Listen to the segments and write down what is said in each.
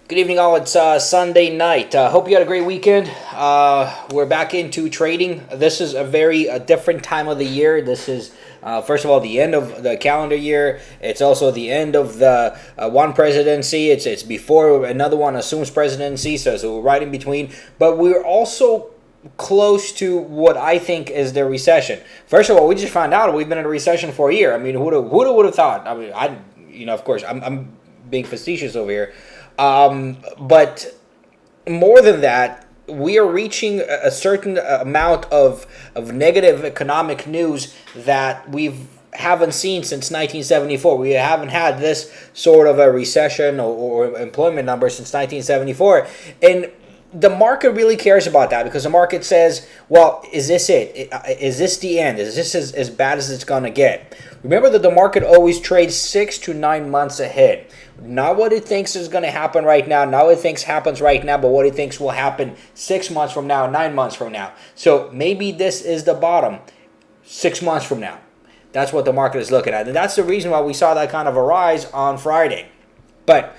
Good evening, all. It's Sunday night. Hope you had a great weekend. We're back into trading. This is a very different time of the year. This is, first of all, the end of the calendar year. It's also the end of the one presidency. It's before another one assumes presidency, so we're right in between. But we're also close to what I think is the recession. First of all, we just found out we've been in a recession for a year. I mean, who would have thought? I mean, of course, I'm being facetious over here. But more than that, we are reaching a certain amount of negative economic news that we haven't seen since 1974. We haven't had this sort of a recession or employment number since 1974. And the market really cares about that because the market says, well, is this it? Is this the end? Is this as bad as it's going to get? Remember that the market always trades 6 to 9 months ahead. Not what it thinks is going to happen right now, not what it thinks happens right now, but what it thinks will happen 6 months from now, 9 months from now. So maybe this is the bottom 6 months from now. That's what the market is looking at. And that's the reason why we saw that kind of a rise on Friday. But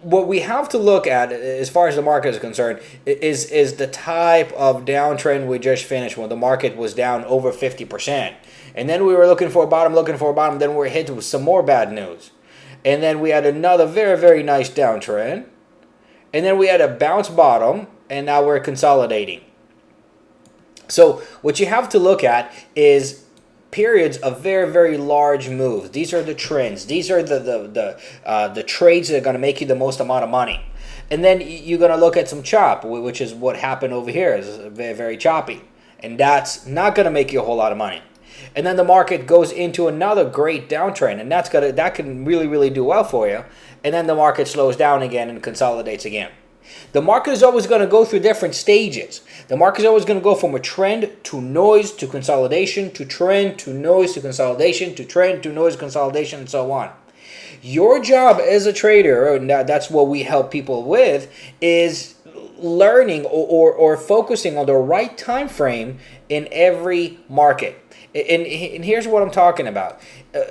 what we have to look at, as far as the market is concerned, is the type of downtrend we just finished when the market was down over 50%. And then we were looking for a bottom, then we were hit with some more bad news. And then we had another very, very nice downtrend. And then we had a bounce bottom, and now we're consolidating. So what you have to look at is periods of very, very large moves. These are the trends. These are the trades that are going to make you the most amount of money. And then you're going to look at some chop, which is what happened over here. It's very, very choppy. And that's not going to make you a whole lot of money. And then the market goes into another great downtrend, and that can really, really do well for you. And then the market slows down again and consolidates again. The market is always going to go through different stages. The market is always going to go from a trend to noise to consolidation to trend to noise to consolidation to trend to noise consolidation and so on. Your job as a trader, and that's what we help people with, is learning or focusing on the right time frame in every market. And here's what I'm talking about.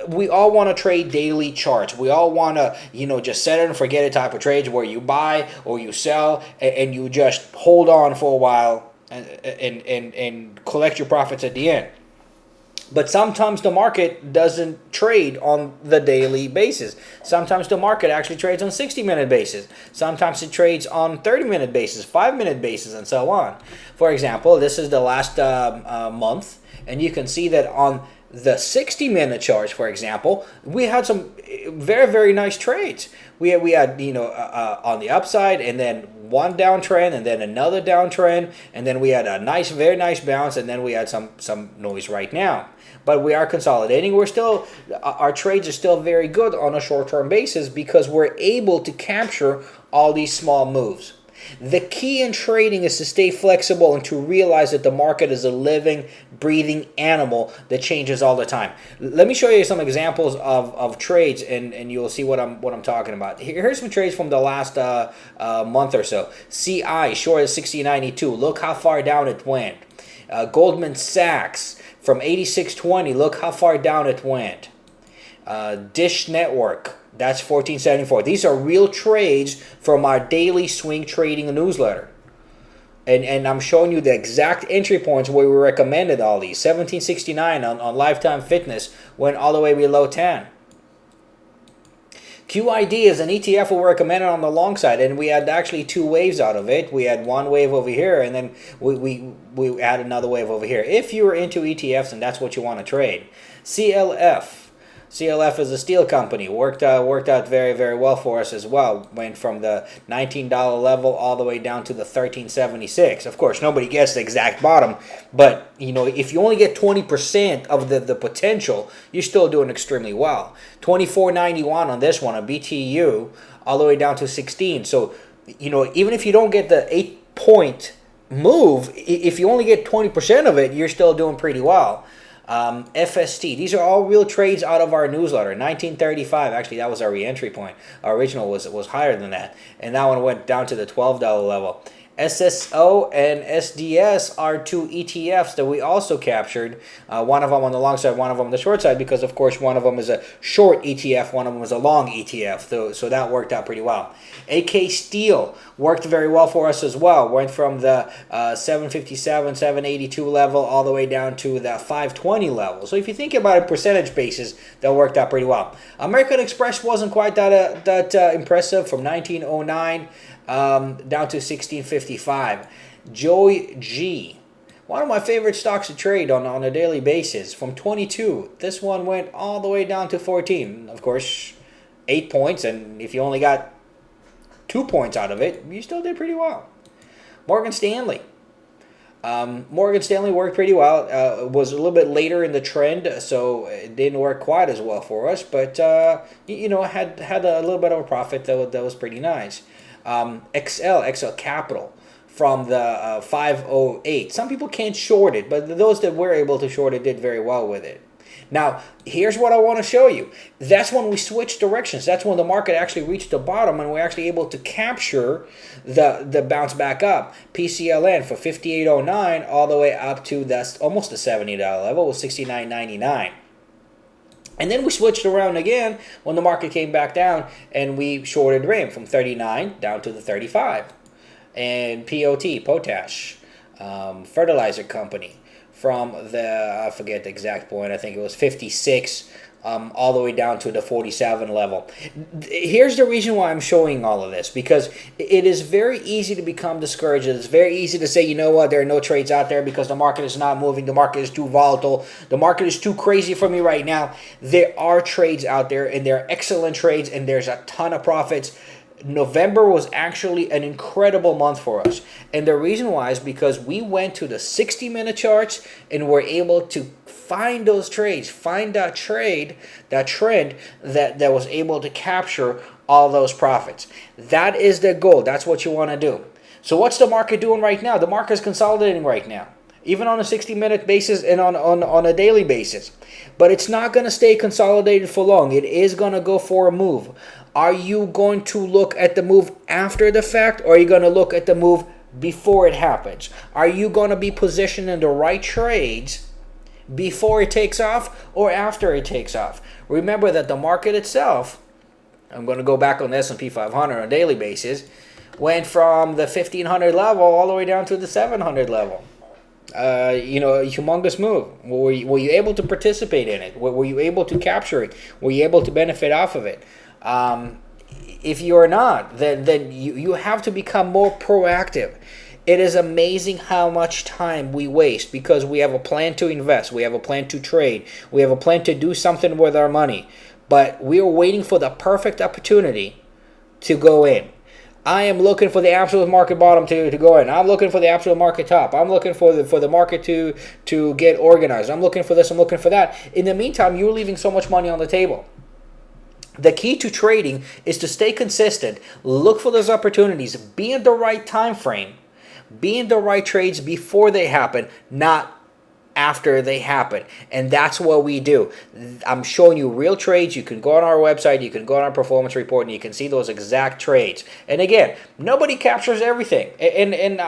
We all want to trade daily charts. We all want to, just set it and forget it type of trades where you buy or you sell and you just hold on for a while and collect your profits at the end. But sometimes the market doesn't trade on the daily basis. Sometimes the market actually trades on 60-minute basis. Sometimes it trades on 30-minute basis, 5-minute basis, and so on. For example, this is the last month. And you can see that on the 60-minute charts, for example, we had some very, very nice trades. We had on the upside, and then one downtrend, and then another downtrend, and then we had a nice, very nice bounce, and then we had some noise right now. But we are consolidating. Our trades are still very good on a short-term basis because we're able to capture all these small moves. The key in trading is to stay flexible and to realize that the market is a living, breathing animal that changes all the time. Let me show you some examples of trades, and you'll see what I'm talking about. Here's some trades from the last month or so. CI short at 60.92. Look how far down it went. Goldman Sachs from 86.20. Look how far down it went. Dish Network. That's 1474. These are real trades from our daily swing trading newsletter. And I'm showing you the exact entry points where we recommended all these. 1769 on Lifetime Fitness went all the way below 10. QID is an ETF we recommended on the long side, and we had actually two waves out of it. We had one wave over here, and then we had another wave over here. If you're into ETFs and that's what you want to trade. CLF is a steel company. Worked out very, very well for us as well. Went from the $19 level all the way down to the $13.76. Of course, nobody gets the exact bottom, but if you only get 20% of the potential, you're still doing extremely well. $24.91 on this one, a BTU, all the way down to 16. So, even if you don't get the 8-point move, if you only get 20% of it, you're still doing pretty well. FST. These are all real trades out of our newsletter. 1935. Actually, that was our re-entry point. Our original was higher than that, and that one went down to the $12 level. SSO and SDS are two ETFs that we also captured. One of them on the long side, one of them on the short side, because of course one of them is a short ETF, one of them is a long ETF. So that worked out pretty well. AK Steel worked very well for us as well. Went from the 757, 782 level all the way down to the 520 level. So if you think about a percentage basis, that worked out pretty well. American Express wasn't quite that impressive, from 1909 down to 1655. Joy G, one of my favorite stocks to trade on a daily basis, from 22. This one went all the way down to 14. Of course, 8 points, and if you only got 2 points out of it, you still did pretty well. Morgan Stanley. Morgan Stanley worked pretty well. It was a little bit later in the trend, so it didn't work quite as well for us, but had a little bit of a profit that was pretty nice. XL Capital, from the 508. Some people can't short it, but those that were able to short it did very well with it. Now, here's what I want to show you. That's when we switched directions. That's when the market actually reached the bottom and we're actually able to capture the bounce back up. PCLN for 58.09 all the way up to almost the $70 level, was 69.99. And then we switched around again when the market came back down, and we shorted RIM from 39 down to the 35. And Potash, fertilizer company, from the, I forget the exact point, I think it was 56, all the way down to the 47 level. Here's the reason why I'm showing all of this, because it is very easy to become discouraged. It's very easy to say, you know what, there are no trades out there because the market is not moving, the market is too volatile, the market is too crazy for me right now. There are trades out there, and they're excellent trades, and there's a ton of profits. November was actually an incredible month for us, and the reason why is because we went to the 60-minute charts and were able to find those trades, find that trade, that trend that was able to capture all those profits. That is the goal. That's what you want to do. So what's the market doing right now? The market is consolidating right now, even on a 60-minute basis and on a daily basis. But it's not going to stay consolidated for long. It is going to go for a move. Are you going to look at the move after the fact, or are you going to look at the move before it happens? Are you going to be positioned in the right trades before it takes off or after it takes off? Remember that the market itself, I'm going to go back on the S&P 500 on a daily basis, went from the 1500 level all the way down to the 700 level. A humongous move. Were you able to participate in it? Were you able to capture it? Were you able to benefit off of it? If you're not, then you have to become more proactive. It is amazing how much time we waste because we have a plan to invest, we have a plan to trade, we have a plan to do something with our money, but we are waiting for the perfect opportunity to go in. I am looking for the absolute market bottom to go in. I'm looking for the absolute market top. I'm looking for the market to get organized. I'm looking for this, I'm looking for that. In the meantime, you're leaving so much money on the table. The key to trading is to stay consistent, look for those opportunities, be in the right time frame, be in the right trades before they happen, not after they happen. And that's what we do. I'm showing you real trades. You can go on our website, you can go on our performance report, and you can see those exact trades. And again, nobody captures everything. And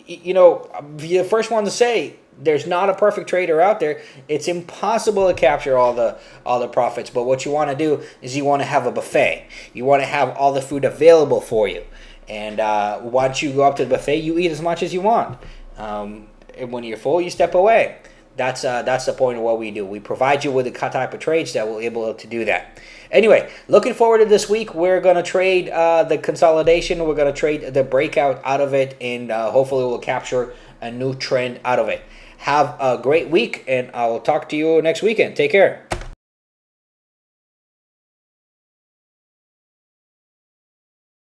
you're the first one to say, there's not a perfect trader out there. It's impossible to capture all the profits. But what you want to do is you want to have a buffet. You want to have all the food available for you. And once you go up to the buffet, you eat as much as you want. And when you're full, you step away. That's the point of what we do. We provide you with the type of trades that will be able to do that. Anyway, looking forward to this week. We're going to trade the consolidation. We're going to trade the breakout out of it. And hopefully we'll capture a new trend out of it. Have a great week, and I will talk to you next weekend. Take care.